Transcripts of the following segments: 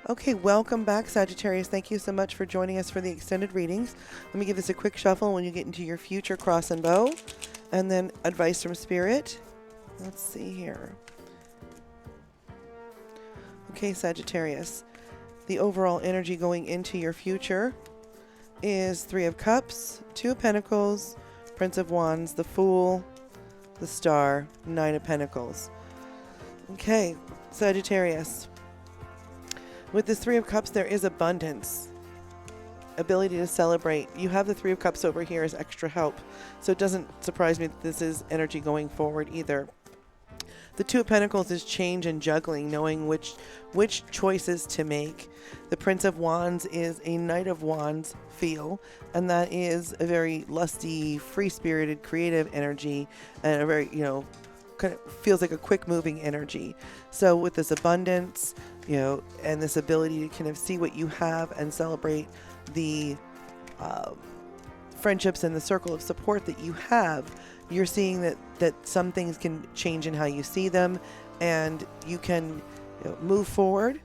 Okay, welcome back, Sagittarius. Thank you so much for joining us for the extended readings. Let me give this a quick shuffle when you get into your future cross and bow, and then advice from Spirit. Let's see here. Okay, Sagittarius. The overall energy going into your future is Three of Cups, Two of Pentacles, Prince of Wands, the Fool, the Star, Nine of Pentacles. Okay, Sagittarius. With this Three of Cups, there is abundance, ability to celebrate. You have the Three of Cups over here as extra help, so it doesn't surprise me that this is energy going forward either. The Two of Pentacles is change and juggling, knowing which choices to make. The Prince of Wands is a Knight of Wands feel, and that is a very lusty, free-spirited, creative energy, and a very, kind of feels like a quick-moving energy. So with this abundance, and this ability to kind of see what you have and celebrate the friendships and the circle of support that you have, you're seeing that some things can change in how you see them, and you can move forward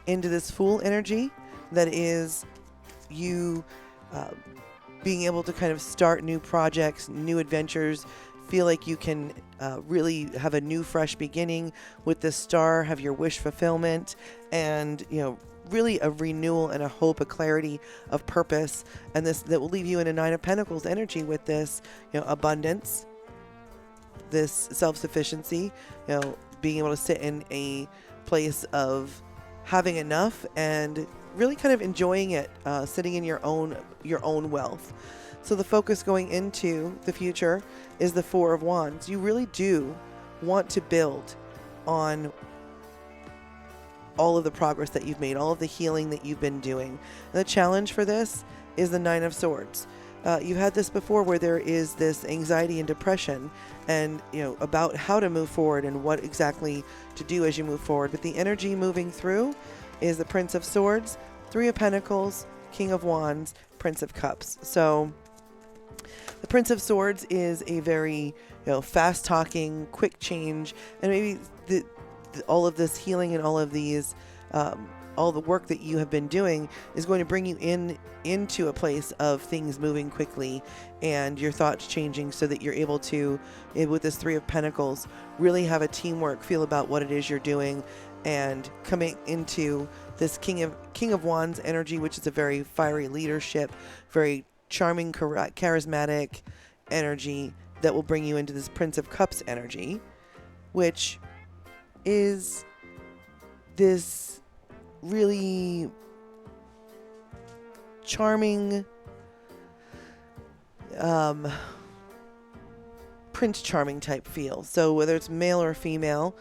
into this Fool energy that is you being able to kind of start new projects, new adventures, feel like you can really have a new fresh beginning with this Star, have your wish fulfillment, and really a renewal and a hope, a clarity of purpose, and this that will leave you in a Nine of Pentacles energy with this abundance, this self-sufficiency, being able to sit in a place of having enough and really kind of enjoying it, sitting in your own wealth. So the focus going into the future is the Four of Wands. You really do want to build on all of the progress that you've made, all of the healing that you've been doing. And the challenge for this is the Nine of Swords. You've had this before where there is this anxiety and depression and, about how to move forward and what exactly to do as you move forward. But the energy moving through is the Prince of Swords, Three of Pentacles, King of Wands, Prince of Cups. So the Prince of Swords is a very, fast-talking, quick change, and maybe all of this healing and all of these, all the work that you have been doing is going to bring you into a place of things moving quickly and your thoughts changing so that you're able to, with this Three of Pentacles, really have a teamwork feel about what it is you're doing, and coming into this King of Wands energy, which is a very fiery leadership, very charming, charismatic energy that will bring you into this Prince of Cups energy, which is this really charming, Prince Charming type feel. So whether it's male or female,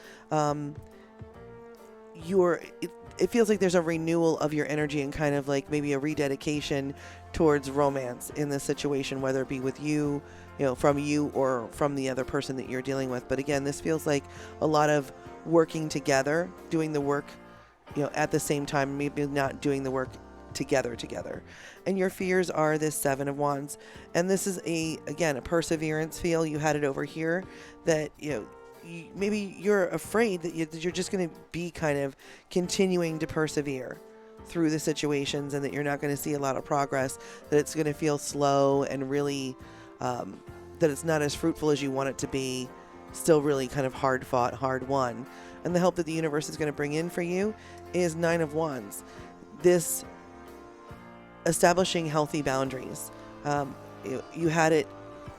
it feels like there's a renewal of your energy and kind of like maybe a rededication towards romance in this situation, whether it be with you, from you or from the other person that you're dealing with. But again, this feels like a lot of working together, doing the work, at the same time, maybe not doing the work together. And your fears are this Seven of Wands. And this is a perseverance feel. You had it over here that, maybe you're afraid that you're just going to be kind of continuing to persevere through the situations, and that you're not going to see a lot of progress, that it's going to feel slow and really, that it's not as fruitful as you want it to be, still really kind of hard fought, hard won. And the help that the universe is going to bring in for you is Nine of Wands. This establishing healthy boundaries. You had it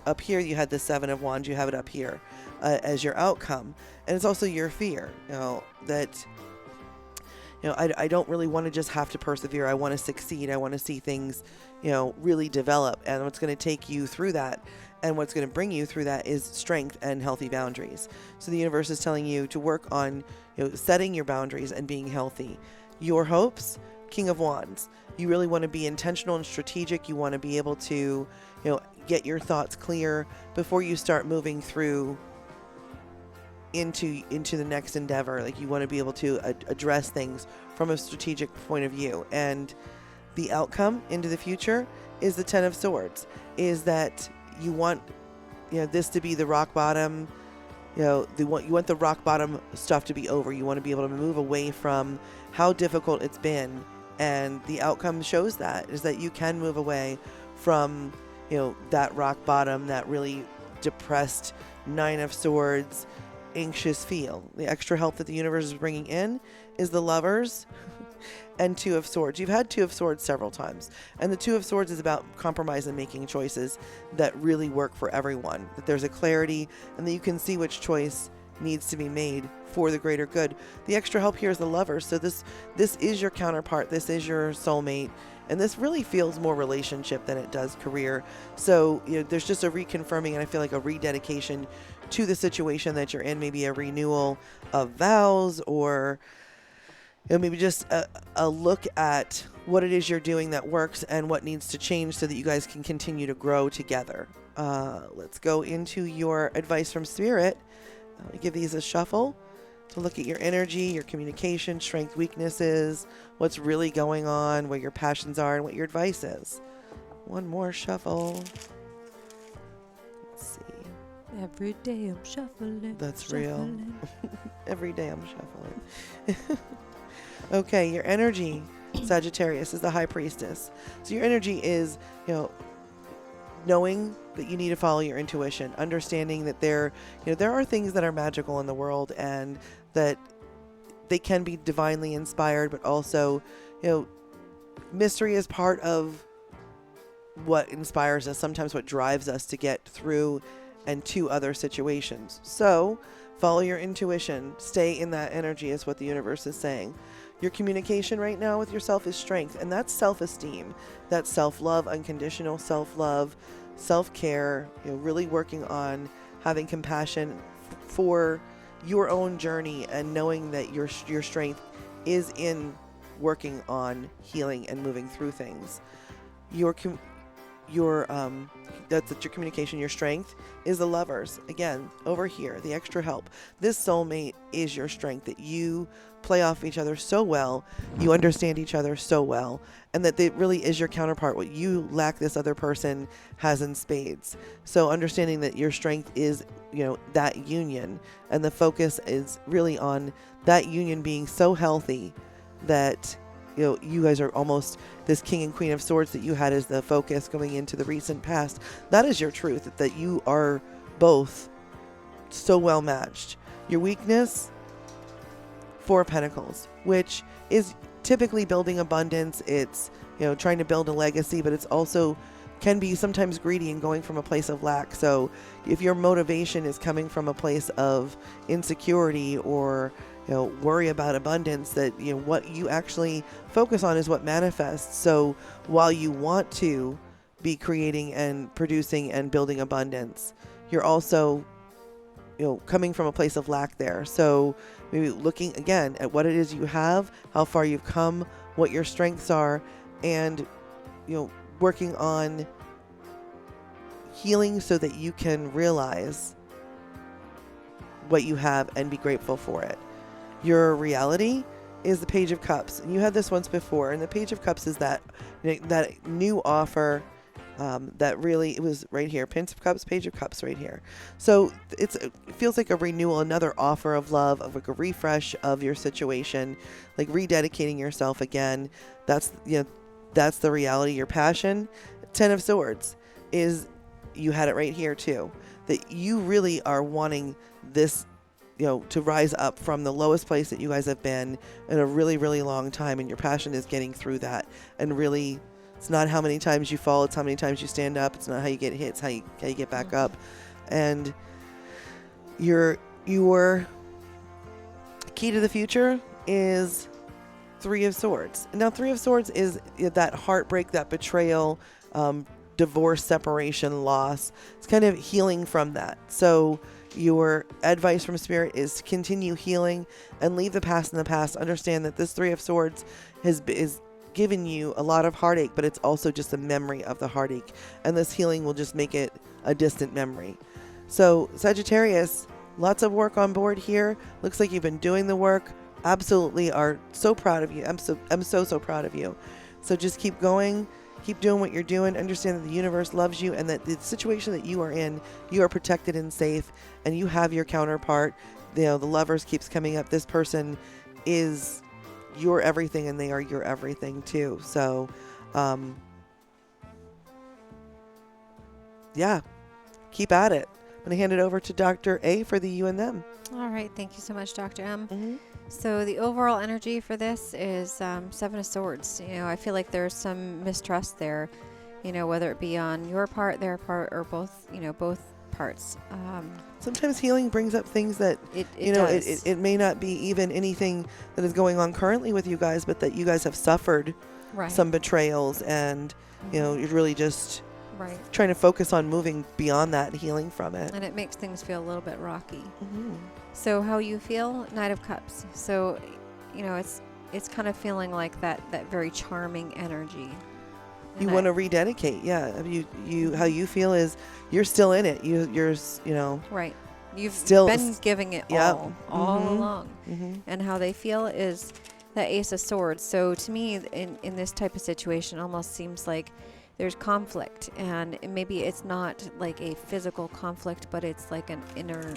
up here, you had the Seven of Wands, you have it up here as your outcome. And it's also your fear, that, I don't really want to just have to persevere. I want to succeed. I want to see things, really develop. And what's going to take you through that, and what's going to bring you through that, is strength and healthy boundaries. So the universe is telling you to work on, setting your boundaries and being healthy. Your hopes, King of Wands. You really want to be intentional and strategic. You want to be able to, get your thoughts clear before you start moving through into the next endeavor. Like, you want to be able to address things from a strategic point of view. And the outcome into the future is the Ten of Swords, is that you want, this to be the rock bottom you want the rock bottom stuff to be over. You want to be able to move away from how difficult it's been. And the outcome shows that, is that you can move away from, that rock bottom, that really depressed Nine of Swords, anxious feel. The extra help that the universe is bringing in is the Lovers and Two of Swords. You've had Two of Swords several times, and the Two of Swords is about compromise and making choices that really work for everyone, that there's a clarity and that you can see which choice needs to be made for the greater good. The extra help here is the Lovers. So this is your counterpart, this is your soulmate, and this really feels more relationship than it does career. So there's just a reconfirming, and I feel like a rededication to the situation that you're in, maybe a renewal of vows, or maybe just a look at what it is you're doing that works and what needs to change so that you guys can continue to grow together. Let's go into your advice from Spirit. Give these a shuffle to look at your energy, your communication, strength, weaknesses, what's really going on, where your passions are, and what your advice is. One more shuffle. Let's see. Every day I'm shuffling. That's shuffling. Real. Every day I'm shuffling. Okay, your energy, Sagittarius, is the High Priestess. So your energy is, knowing that you need to follow your intuition, understanding that there are things that are magical in the world and that they can be divinely inspired, but also, mystery is part of what inspires us, sometimes what drives us to get through and to other situations. So follow your intuition, stay in that energy is what the universe is saying. Your communication right now with yourself is strength, and that's self-esteem, that's self-love, unconditional self-love, self-care, really working on having compassion for your own journey and knowing that your strength is in working on healing and moving through things. That's your communication. Your strength is the Lovers. Again, over here, the extra help. This soulmate is your strength, that you play off each other so well, you understand each other so well, and that it really is your counterpart. What you lack, this other person has in spades. So understanding that your strength is, that union, and the focus is really on that union being so healthy that you guys are almost this King and Queen of Swords that you had as the focus going into the recent past. That is your truth, that you are both so well matched. Your weakness, Four of Pentacles, which is typically building abundance. It's, trying to build a legacy, but it's also can be sometimes greedy and going from a place of lack. So if your motivation is coming from a place of insecurity or worry about abundance, that what you actually focus on is what manifests. So while you want to be creating and producing and building abundance, you're also coming from a place of lack there. So maybe looking again at what it is you have, how far you've come, what your strengths are, and working on healing so that you can realize what you have and be grateful for it. Your reality is the Page of Cups, and you had this once before, and the Page of Cups is that new offer that really, it was right here, Prince of Cups, Page of Cups right here. So it feels like a renewal, another offer of love, of like a refresh of your situation, like rededicating yourself again. That's the reality. Your passion, Ten of Swords, is, you had it right here too, that you really are wanting this to rise up from the lowest place that you guys have been in a really, really long time. And your passion is getting through that. And really, it's not how many times you fall, it's how many times you stand up. It's not how you get hit, it's how you get back up. And your key to the future is Three of Swords. Now, Three of Swords is that heartbreak, that betrayal, divorce, separation, loss. It's kind of healing from that. So your advice from Spirit is to continue healing and leave the past in the past. Understand that this Three of Swords is given you a lot of heartache, but it's also just a memory of the heartache. And this healing will just make it a distant memory. So Sagittarius, lots of work on board here. Looks like you've been doing the work. Absolutely are so proud of you. I'm so proud of you. So just keep going. Keep doing what you're doing. Understand that the universe loves you and that the situation that you are in, you are protected and safe, and you have your counterpart. The Lovers keeps coming up. This person is your everything and they are your everything too. So, yeah, keep at it. I'm going to hand it over to Dr. A for the you and them. All right. Thank you so much, Dr. M. Mm-hmm. So the overall energy for this is Seven of Swords. I feel like there's some mistrust there, whether it be on your part, their part, or both, both parts. Sometimes healing brings up things that, it may not be even anything that is going on currently with you guys, but that you guys have suffered some betrayals and, you're really just trying to focus on moving beyond that and healing from it. And it makes things feel a little bit rocky. Mm-hmm. So how you feel, Knight of Cups. So, it's kind of feeling like that very charming energy. You want to rededicate, yeah. You how you feel is you're still in it. You're right. You've still been giving it all along. Mm-hmm. And how they feel is the Ace of Swords. So to me, in this type of situation, almost seems like there's conflict, and maybe it's not like a physical conflict, but it's like an inner,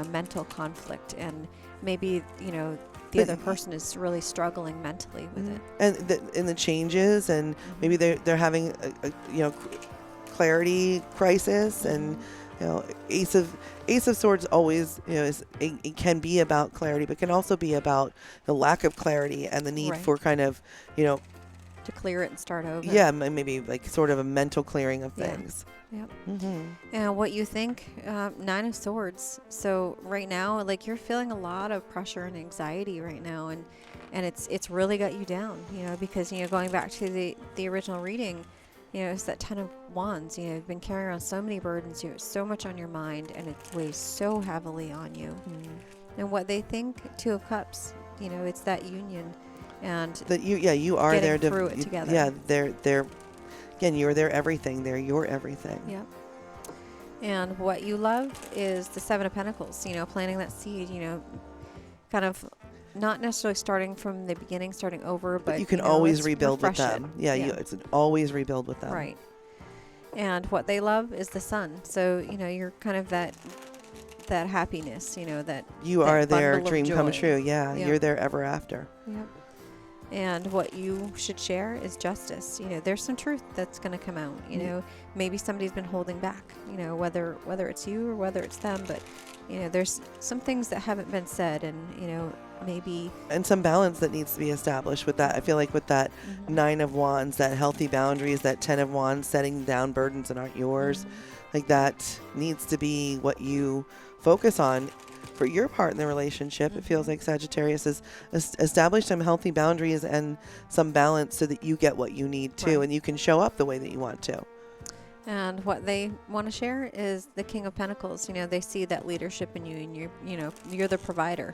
mental conflict, and maybe the other person is really struggling mentally with it. And the changes, and maybe they're having a clarity crisis, and Ace of Swords always it can be about clarity, but can also be about the lack of clarity and the need for kind of to clear it and start over. Yeah, maybe like sort of a mental clearing of things. Yep. Mm-hmm. And what you think, Nine of Swords. So right now, like, you're feeling a lot of pressure and anxiety right now, and it's really got you down, because going back to the original reading, it's that Ten of Wands. You've been carrying around so many burdens, so much on your mind, and it weighs so heavily on you. Mm-hmm. And what they think, Two of Cups. It's that union. And that you are there through it together. Yeah, they're again, you're their everything. They're your everything. Yep. And what you love is the Seven of Pentacles. Planting that seed. Kind of not necessarily starting from the beginning, starting over, but you can always rebuild with them. It's always rebuild with them. Right. And what they love is the sun. So you're kind of that happiness. That you that are their bundle dream of come joy. true. Yeah, Yep. you're their ever after. Yep. And what you should share is justice. There's some truth that's going to come out. Maybe somebody's been holding back, whether it's you or whether it's them, but there's some things that haven't been said, and maybe and some balance that needs to be established with that. I feel like with that Nine of Wands, that healthy boundaries, that Ten of Wands, setting down burdens that aren't yours, like that needs to be what you focus on. For your part in the relationship, it feels like Sagittarius has established some healthy boundaries and some balance so that you get what you need to, and you can show up the way that you want to. And what they want to share is the King of Pentacles. They see that leadership in you, and you're the provider.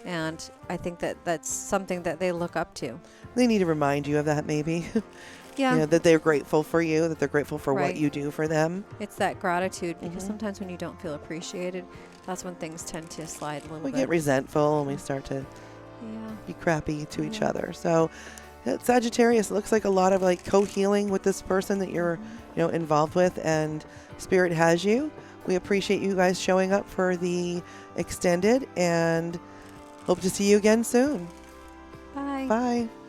And I think that that's something that they look up to. They need to remind you of that, maybe. Yeah. That they're grateful for you, that they're grateful for what you do for them. It's that gratitude, because sometimes when you don't feel appreciated, that's when things tend to slide a little bit. We get resentful and we start to be crappy to each other. So Sagittarius, looks like a lot of like co-healing with this person that you're involved with, and Spirit has you. We appreciate you guys showing up for the extended, and hope to see you again soon. Bye. Bye.